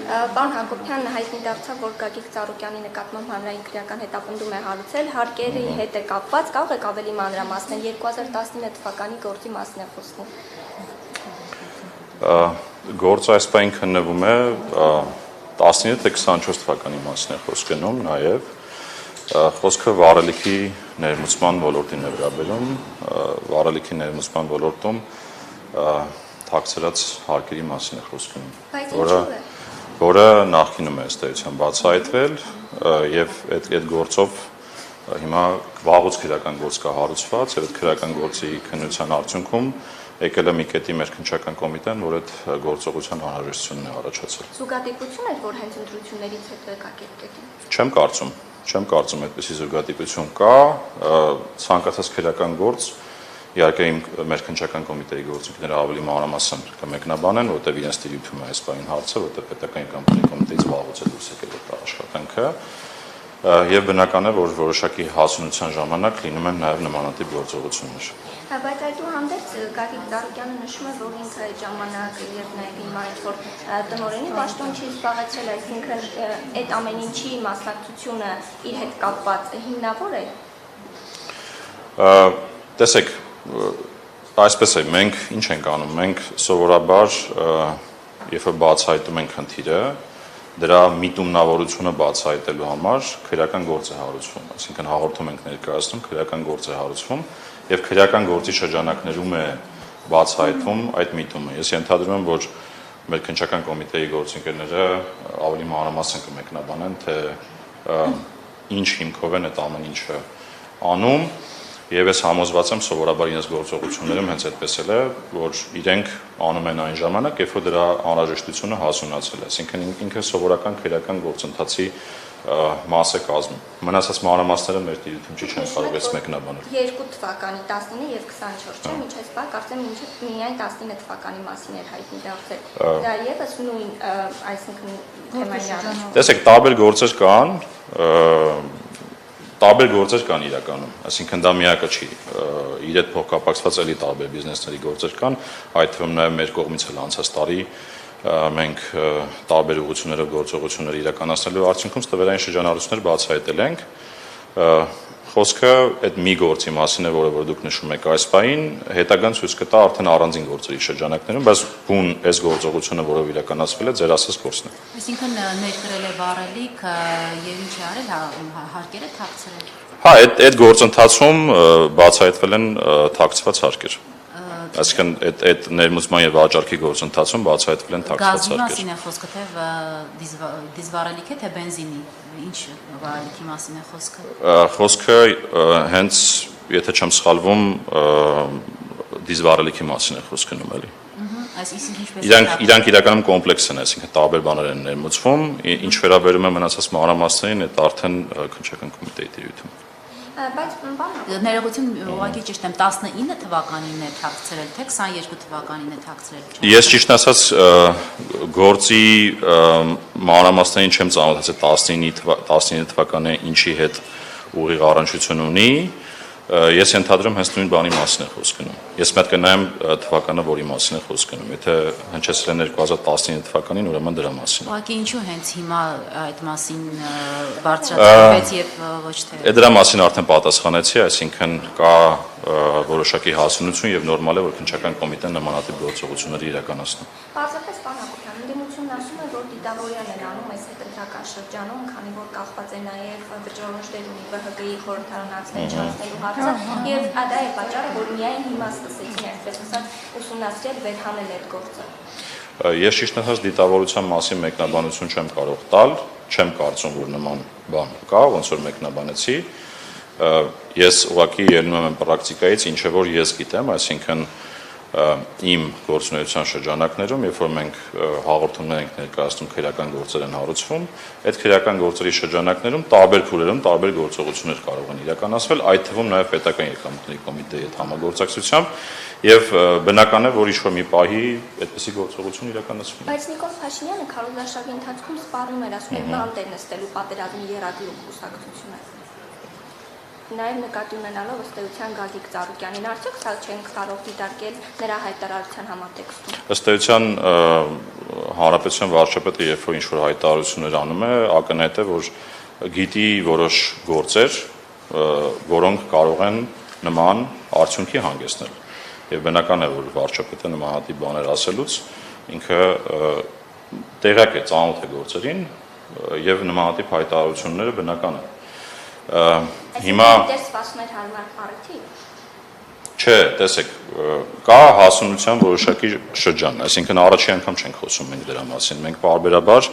Պարոն Հակոբյան հայտնի դարձավ, որ Գագիկ Ծառուկյանի նկատմամբ հանրային քրեական հետապնդում է հարուցել, հարկերի հետ է կապված, կարող եք ավելի մանրամասնել 2019 թվականի գործի մասին է խոսքում։ Գործը այս պահին քննվում է 19 թե 24 թվականի մասին է խոսք գնում, նաև խոսքը վարելիքի ներմուծման ոլորտին է վերաբերում, վարելիքի ներմուծման ոլորտում թաքցրած հարկերի մասին է խոսք գնում, որը նախկինում է ըստ էության բացահայտվել եւ այդ գործով հիմա վաղուց քրեական գործ կա հարուցված եւ այդ քրեական գործի քննության արդյունքում եկել է մի կետի մեր քննչական կոմիտեն, որ այդ գործողության անհրաժեշտությունն է առաջացել։ Զուգադիպություն է, որ հենց ընտրություններից հետո եկա կետին։ Չեմ կարծում այդպիսի զուգադիպություն կա, ցանկացած քրեական գործ իհարկե մեր քննչական կոմիտեի գործիքները ավելի մանրամասն կմեկնաբանեն, որտեղ իրենց տիրույթում է այս բային հարցը, որտեղ պետական եկամուտների կոմիտեից վաղուց է դուրս եկել այդ աշխատանքը, եւ բնական է, որ որոշակի հասունության ժամանակ լինում են նաեւ նմանատիպ գործողություններ։ Բայց այդուհանդերձ Գագիկ Ծառուկյանը նշում է, որ ինքը այդ ժամանակ եւ նաեւ հիմա ինչ-որ տնօրենի պաշտոն չի զբաղեցրել, այսինքն այդ ամեն ինչի մասնակցությունը իր հետ կապված հիմնավոր է։ Տեսեք, այսպես է, մենք ինչ ենք անում, մենք սովորաբար երբ բացահայտում ենք խնդիրը, դրա միտումնավորությունը բացահայտելու համար քրեական գործ է հարուցվում, այսինքն հաղորդում ենք ներկայացնում, քրեական գործ է հարուցվում եւ քրեական գործի շրջանակներում է բացահայտվում այդ միտումը։ Ես ենթադրում եմ, որ մեր քննչական կոմիտեի գործընկերները ավելի մանրամասն կմեկնաբանեն, թե ինչ հիմքով են այդ ամեն ինչը անում եւ ես համոզված եմ սովորաբար իրենց գործողություններում հենց այդպես էլ է, որ իրենք անում են այն ժամանակ, երբ որ դրա անհրաժեշտությունը հասունացել է, այսինքն ինքը սովորական քրեական գործընթացի մաս է կազմում։ Մնացած մանրամասները մեր տիրույթում չի, չեն կարող ես մեկնաբանել։ 2 թվականի 19 եւ 24, չէ՞, մինչ այս բան կարծեմ միայն 19 թվականի մասին էր հայտնի դարձել։ Դա եւս նույն, այսինքն թեմային առնչվում։ Տեսեք, տարբեր գործեր կան իրականում, այսինքն դա միակը չի, իր հետ փոխկապակցված էլի տարբեր բիզնեսների գործեր կան, այդ թվում նաև մեր կողմից էլ անցած տարի մենք տարբեր ուղղություններով գործողություններ իրականացնելու արդյունքում ստվերային շրջանառություններ բացահայտել ենք, խոսքը այդ մի գործի մասին է, որը որ դուք նշում եք այս պահին, հետագան ցույց կտա արդեն առանձին գործերի շրջանակներում, բայց բուն այս գործողությունը, որով իրականացվել է, ձեր ասած գործն է։ Այսինքն ներկրել է վարելիք եւ ինչ է արել, հարկերը թաքցրել։ Հա, այդ գործընթացում բացահայտվել են թաքցված հարկեր։ Այսինքն այդ ներմուծման եւ վաճառքի գործընթացում բացահայտվել են թաքցված հարկեր։ Գազի մասին է խոսքը, թե դիզվարելիք է, թե բենզինի, ինչ վարելիքի մասին է խոսքը։ Խոսքը հենց, եթե չեմ սխալվում, դիզվարելիքի մասին է խոսք գնում էլի։ Իրանք իրականում կոմպլեքս են, այսինքն տարբեր բաներ են ներմուծվում, ինչ վերաբերում է մնացած մանրամասներին, այդ արդեն քննչական կոմիտեի տիրույթում։ Բայց ներողություն, ուղղակի ճիշտ եմ, 19 թվականին է թաքցրել, թե 22 թվականին է թաքցրել։ Ես ճիշտ ասած գործի մանրամասներին չեմ ծանոթացել 19 թվականը ինչի հետ ուղիղ առնչություն ունի, ես ենթադրում հենց նույն բանի մասին է խոսք գնում։ Ես պետք է նայեմ թվականը, որի մասին է խոսք գնում։ Եթե հնչեցրել են 2019 թվականին, ուրեմն դրա մասին։ Ուղղակի ինչու հենց հիմա այդ մասին բարձրացվեց եւ ոչ թե։ Դրա մասին արդեն պատասխանեցի, այսինքն կա որոշակի հասունություն եւ նորմալ է, որ քննչական կոմիտեն նմանատիպ գործողություններ իրականացնում։ Պարզապես պարոն Հակոբյան, ընդդիմությունն ասում է, որ դիտավորյան են անում այս հետընտրական շրջանում, քանի որ կախված է նաեւ վճռորոշ դեր ունի ԲՀԿ-ի խորհրդարանացների չանցնելու հարցը, եւ դա է պատճառը, որ միայն հիմա սկսեցին այսպես ասած ուսումնասիրել վերհանել այդ գործը։ Ես ճիշտ ասած դիտավորության մասին մեկնաբանություն չեմ կարող տալ, չեմ կարծում, որ նման բան կա, ոնց որ մեկնաբանեցի։ Ես ուղղակի ելնում եմ պրակտիկայից, ինչը որ ես գիտեմ, այսինքն իմ գործունեության շրջանակներում, երբ որ մենք հաղորդումներ ենք ներկայացնում, քրեական գործեր են հարուցվում, այդ քրեական գործերի շրջանակներում տարբեր փուլերում տարբեր գործողություններ կարող են իրականացվել, այդ թվում նաև պետական եկամուտների կոմիտեի հետ համագործակցությամբ, եւ բնական է, որ ինչ-որ մի պահի այդպիսի գործողություն իրականացվում։ Բայց Նիկոլ Փաշինյանը քարոզարշավի ընթացքում սպառնում էր, ասում էր բանտ է նստելու պատերազմի եռագլուխ կուսակցությունը։ Նաև նկատի ունենալով ըստ էության Գագիկ Ծառուկյանին, արդյոք սա չենք կարող դիտարկել նրա հայտարարության համատեքստում։ Ըստ էության Հանրապետության վարչապետը երբ որ ինչ-որ հայտարարություններ անում է, ակնհայտ է, որ գիտի որոշ գործեր, որոնք կարող են նման արդյունքի հանգեցնել։ Եվ բնական է, որ վարչապետը նմանատիպ բաներ ասելուց ինքը տեղյակ է, ծանոթ է գործերին եւ նմանատիպ հայտարարությունները բնական է։ Հիմա տեսվածներ հարմար առիթի։ Չէ, տեսեք, կա հասունության որոշակի շրջան, այսինքն առաջի անգամ չենք խոսում մենք դրա մասին, մենք պարբերաբար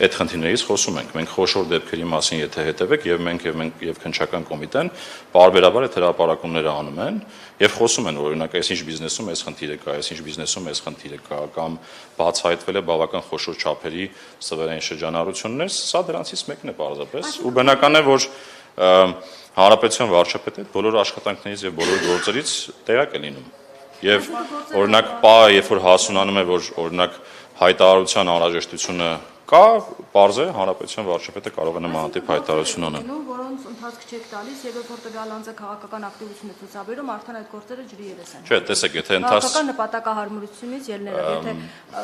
այդ խնդիրներից խոսում ենք, մենք խոշոր դեպքերի մասին եթե հետևեք եւ մենք եւ քննչական կոմիտեն պարբերաբար այդ հրապարակումները անում են եւ խոսում են, օրինակ, այսինչ բիզնեսում այս խնդիրը կա, այսինչ բիզնեսում այս խնդիրը կա, կամ բացահայտվել է բավական խոշոր չափերի սվերային շրջանառություններ, սա դրանցից մեկն է պարզապես, ու բնական է, որ Հանրապետության վարչապետը բոլոր աշխատանքներից եւ բոլոր գործերից տեղյակ է լինում։ Եվ օրինակ, երբ որ հասունանում է, որ օրինակ հայտարարության անհրաժեշտությունը կա, պարզ է, Հանրապետության վարչապետը կարող է նմանատիպ հայտարարություն անել։ Որոնց ընթացք չեք տալիս եւ երբ որ տվյալ անձը քաղաքական ակտիվություն է ցուցաբերում, արդեն այդ գործերը ջրի երես են։ Չէ, տեսեք, եթե քաղաքական նպատակահարմարությունից ելնելով, եթե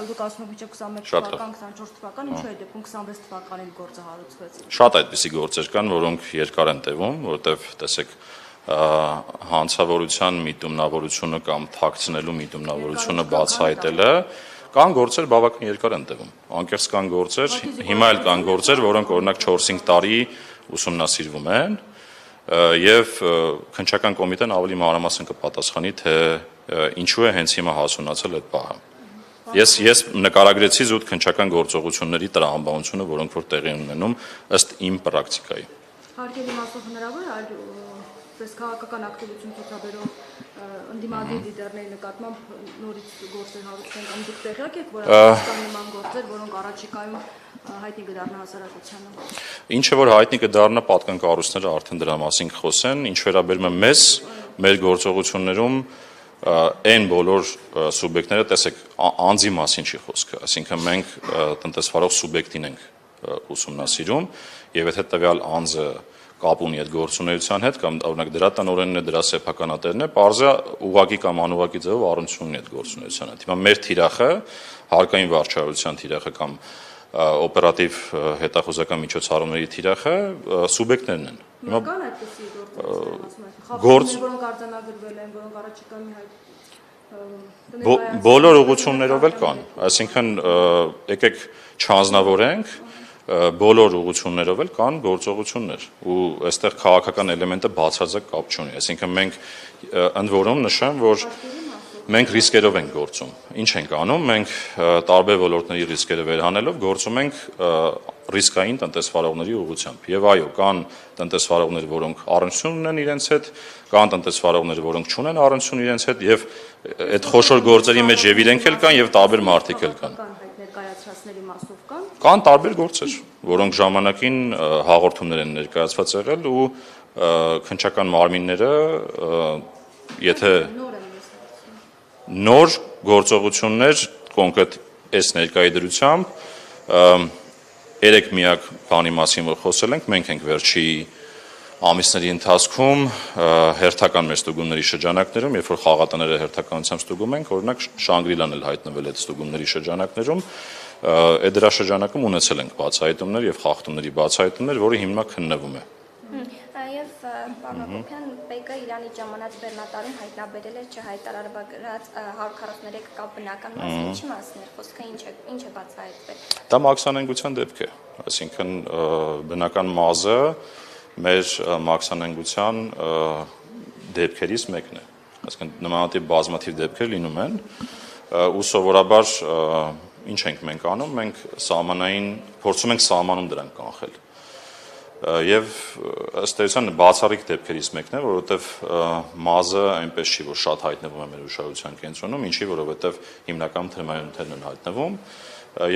դուք ասում եք 21 թվական, 24 թվական, ինչու է դեպքում 26 թվականին գործը հարուցվեց։ Շատ այդպիսի գործեր կան, որոնք երկար են տևում, որովհետեւ տեսեք հանցավորության միտումնավորությունը կամ թաքցնելու միտումնավորությունը բացահայտելը կան գործեր բավական երկար են տևում։ Անկեղծ կան գործեր, հիմա էլ կան գործեր, որոնք օրինակ 4-5 տարի ուսումնասիրվում են եւ քննչական կոմիտեն ավելի մանրամասն կպատասխանի, թե ինչու է հենց հիմա հասունացել այդ պահը։ Ես նկարագրեցի զուտ քննչական գործողությունների տրամաբանությունը, որոնք որ տեղի ունենում ըստ իմ պրակտիկայի։ Հարկերի մասով հնարավոր է այլ քաղաքական ակտիվություն ցուցաբերող ընդդիմադիր լիդերների նկատմամբ նորից գործեր հարուցեն կամ դուք տեղյակ եք, որ կան նման գործեր, որոնք առաջիկայում հայտնի կդառնա հասարակությանը։ Ինչը որ հայտնի կդառնա, պատկան կառույցները արդեն դրա մասին կխոսեն, ինչ վերաբերում է մեզ, մեր գործողություններում այն բոլոր սուբյեկտները, տեսեք, անձի մասին չի խոսքը, այսինքն մենք տնտեսվարող սուբյեկտին ենք ուսումնասիրում եւ եթե տվյալ անձը կապ ունի այդ գործունեության հետ կամ օրինակ դրա տնօրենն է, դրա սեփականատերն է, բարձր ուղղակի կամ անուղղակի ձևով առնչություն ունի այդ գործունեության հետ։ Հիմա մեր թիրախը, հարկային վարչարության թիրախը կամ օպերատիվ հետախուզական միջոցառումների թիրախը սուբյեկտներն են։ Հիմա կան այդպիսի գործեր, որոնք արձանագրվել են, որոնք առաջիկայում բոլոր ուղղություններով էլ կան, այսինքն եկեք չանձնավորենք, բոլոր ուղղություններով էլ կան գործողություններ ու այստեղ քաղաքական էլեմենտը բացարձակ կապ չունի, այսինքն մենք ընդ որում նշեմ, որ մենք ռիսկերով ենք գործում։ Ինչ ենք անում, մենք տարբեր ոլորտների ռիսկերը վերհանելով գործում ենք ռիսկային տնտեսվարողների ուղղությամբ։ Եվ այո, կան տնտեսվարողներ, որոնք առնչություն ունեն իրենց հետ, կան տնտեսվարողներ, որոնք չունեն առնչություն իրենց հետ, եւ այդ խոշոր գործերի մեջ եւ իրենք էլ կան եւ տարբեր մարդիկ էլ կան։ ներկայացրածների մասով կան։ Կան տարբեր գործեր, որոնք ժամանակին հաղորդումներ են ներկայացված եղել ու քննչական մարմինները եթե նոր գործողություններ կոնկրետ այս ներկայի դրությամբ 3 միակ բանի մասին որ խոսել ենք, մենք ենք վերջի ամիսների ընթացքում հերթական մեր ստուգումների շրջանակներում, երբ որ խաղատները հերթականությամբ ստուգում ենք, օրինակ Շանգրիլան էլ հայտնվել այդ ստուգումների շրջանակներում, այդ դրա շրջանակում ունեցել ենք բացահայտումներ եւ խախտումների բացահայտումներ, որը հիմնական քննվում է։ Եվ պարոն Հակոբյան, ՊԿ Իրանի ժամանած բեռնատարում հայտնաբերել է չհայտարարված 143 կապ բնական մաս, ինչի մասն է խոսքը, ինչ է բացահայտվել։ Դա մաքսանենգության դեպք է, այսինքն բնական մազը մեր մաքսանենգության դեպքերից մեկն է, այսինքն նմանատիպ բազմաթիվ դեպքեր լինում են ու սովորաբար ինչ ենք մենք անում, մենք փորձում ենք սահմանում դրանք կանխել եւ ըստ էության բացառիկ դեպքերից մեկն է, որովհետեւ մազը այնպես չի, որ շատ հայտնվում է մեր ուշադրության կենտրոնում, ինչի որովհետեւ հիմնական թմայուններն են հայտնվում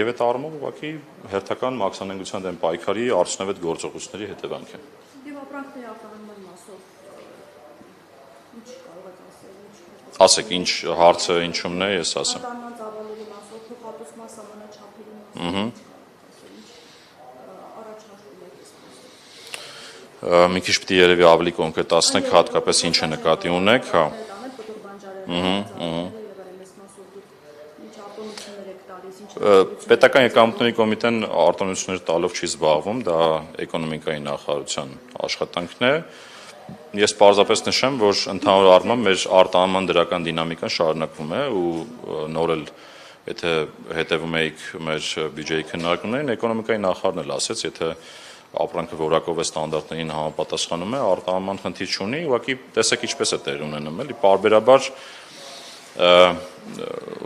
եւ այդ առումով ուղղակի հերթական մաքսանենգության դեմ պայքարի արդյունավետ գործողությունների հետևանք է։ Եվ ապրանքների արտահանման մասով ինչ կարող եք ասել։ Ասեք, ինչ հարցը ինչումն է, ես ասեմ։ Արտահանման ծավալների մասով, փոխհատուցման սահմանաչափերի մասով։ մի քիչ պիտի երևի ավելի կոնկրետացնեք, հատկապես ինչ է նկատի ունեք, հա։ Պետական եկամուտների կոմիտեն արտոնություններ տալով չի զբաղվում, դա էկոնոմիկայի նախարարության աշխատանքն է։ Ես պարզապես նշեմ, որ ընդհանուր առմամբ մեր արտահանման դրական դինամիկան շարունակվում է ու նոր էլ եթե հետևում եք մեր բյուջեի քննարկումներին, էկոնոմիկայի նախարարն էլ ասեց, եթե ապրանքը որակով է ստանդարտներին համապատասխանում է, արտահանման խնդիր չունի, ուղղակի տեսեք ինչպես է տեղ ունենում, էլի պարբերաբար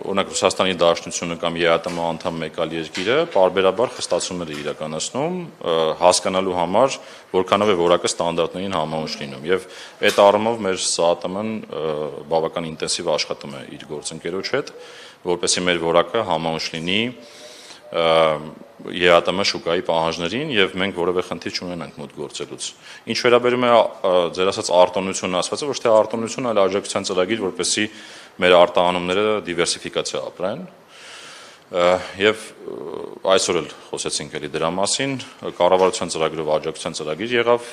օրինակ Ռուսաստանի Դաշնությունը կամ ԵԱՏՄ անդամ մեկ այլ երկիրը պարբերաբար խստացումներ է իրականացնում հասկանալու համար, որքանով է որակը ստանդարտներին համահունչ լինում եւ այդ առումով մեր ՍԱՏՄ-ն բավական ինտենսիվ աշխատում է իր գործընկերոջ հետ, որպեսզի մեր որակը համահունչ լինի ԵԱՏՄ շուկայի պահանջներին եւ մենք որևէ խնդիր չունենանք մոտ գործելուց։ Ինչ վերաբերում է ձեր ասած արտոնությունը ասվածը, ոչ թե արտոնություն, այլ աջակցության ծրագիր, որպեսզի մեր արտահանումները դիվերսիֆիկացիա ապրեն։ Եվ այսօր էլ խոսեցինք էլի դրա մասին, կառավարության ծրագրով աջակցության ծրագիր եղավ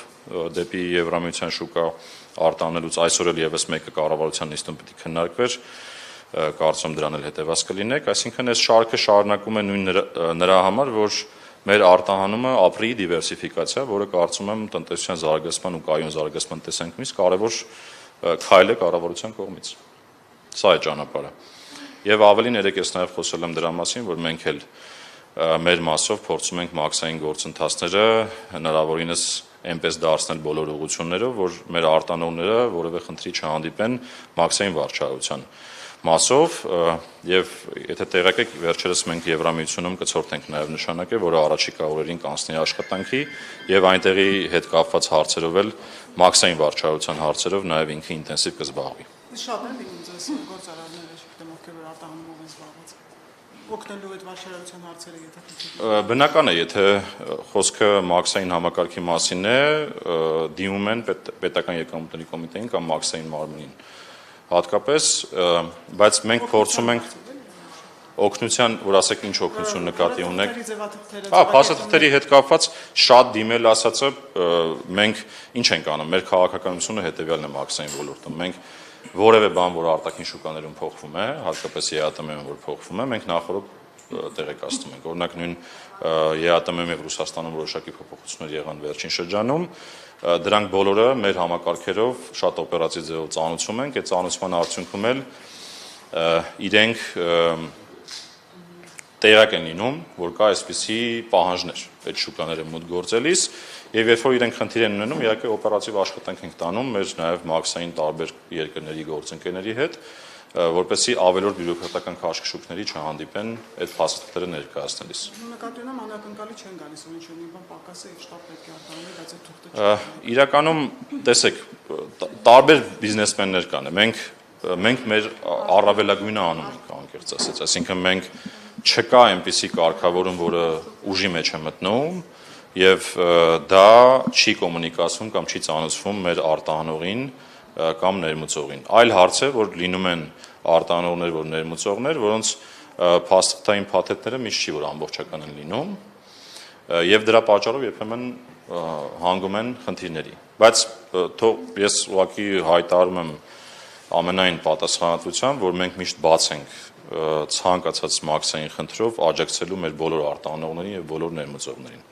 դեպի Եվրամիության շուկա արտահանելուց, այսօր էլ եւս մեկը կառավարության նիստում պիտի քննարկվեր, կարծում դրան էլ հետևած կլինեք, այսինքն այս շարքը շարունակում է նույն նրա համար, որ մեր արտահանումը ապրի դիվերսիֆիկացիա, որը կարծում եմ տնտեսության զարգացման ու կայուն զարգացման տեսանկյունից կարևոր քայլ է կառավարության կողմից։ Սա է ճանապարհը։ Եվ ավելին երեք ես նաև խոսել եմ դրա մասին, որ մենք էլ մեր մասով փորձում ենք մաքսային գործընթացները հնարավորինս այնպես դարձնել բոլոր ուղղություններով, որ մեր արտանողները որևէ խնդրի չհանդիպեն մաքսային վարչարության մասով եւ եթե տեղյակ եք վերջերս մենք Եվրամիությունում կցորդենք նաեւ նշանակել, որը առաջիկա օրերին կանցնի աշխատանքի եւ այնտեղի հետ կապված հարցերով էլ մաքսային վարչարության հարցերով նաեւ ինքը ինտենսիվ կզբաղվի։ Շատ են լինում ձեզ գործարանները, չգիտեմ ովքեր որ արտահանումով են զբաղված։ Օգնելու այդ վարչարության հարցերը եթե բնական է, եթե խոսքը մաքսային համակարգի մասին է, դիմում են պետական եկամուտների կոմիտեին կամ մաքսային մարմնին։ Հատկապես, բայց մենք փորձում ենք օգնության, որ ասեք ինչ օգնություն նկատի ունեք։ Փաստաթղթերի հետ կապված շատ դիմել ասածը մենք ինչ ենք անում, մեր քաղաքականությունը հետեւյալն է մաքսային ոլորտում։ Մենք որևէ բան, որ արտաքին շուկաներում փոխվում է, հատկապես ԵԱՏՄ-ում որ փոխվում է, մենք նախորդ տեղեկացնում ենք։ Օրինակ նույն ԵԱՏՄ-ում եւ Ռուսաստանում որոշակի փոփոխություններ եղան վերջին շրջանում, դրանք բոլորը մեր համակարգերով շատ օպերատիվ ձևով ծանուցում ենք, այդ ծանուցման արդյունքում էլ իրենք տեղակ են լինում, որ կա այսպիսի պահանջներ այդ շուկաները մոտ գործելիս եւ երբ որ իրենք խնդիր են ունենում, իհարկե օպերատիվ աշխատանք ենք տանում մեր նաեւ մաքսային տարբեր երկրների գործընկերների հետ, որպեսզի ավելորդ բյուրոկրատական քաշքշուկների չհանդիպեն այդ փաստաթղթերը ներկայացնելիս։ Նկատի ունեմ անակնկալի չեն գալիս, որ ինչ-որ մի բան պակաս է եւ շտապ պետք է արտահանել, բայց այդ թուղթը իրականում տեսեք, տարբեր բիզնեսմեններ կան։ Մենք մեր առավելագույնը անում ենք, անկեղծ ասած, այսինքն մենք չկա այնպիսի կարգավորում, որը ուժի մեջ է մտնում եւ դա չի կոմունիկացվում կամ չի ծանոթվում մեր արտահանողին կամ ներմուծողին։ Այլ հարց է, որ լինում են արտահանողներ, որ ներմուծողներ, որոնց փաստաթղթային փաթեթները միշտ չի որ ամբողջական են լինում եւ դրա պատճառով երբեմն հանգում են խնդիրների։ Բայց թող ես ուղղակի հայտարարում եմ ամենայն պատասխանատվությամբ, որ մենք միշտ բաց ենք ցանկացած մաքսային խնդրով աջակցելու մեր բոլոր արտահանողներին եւ բոլոր ներմուծողներին։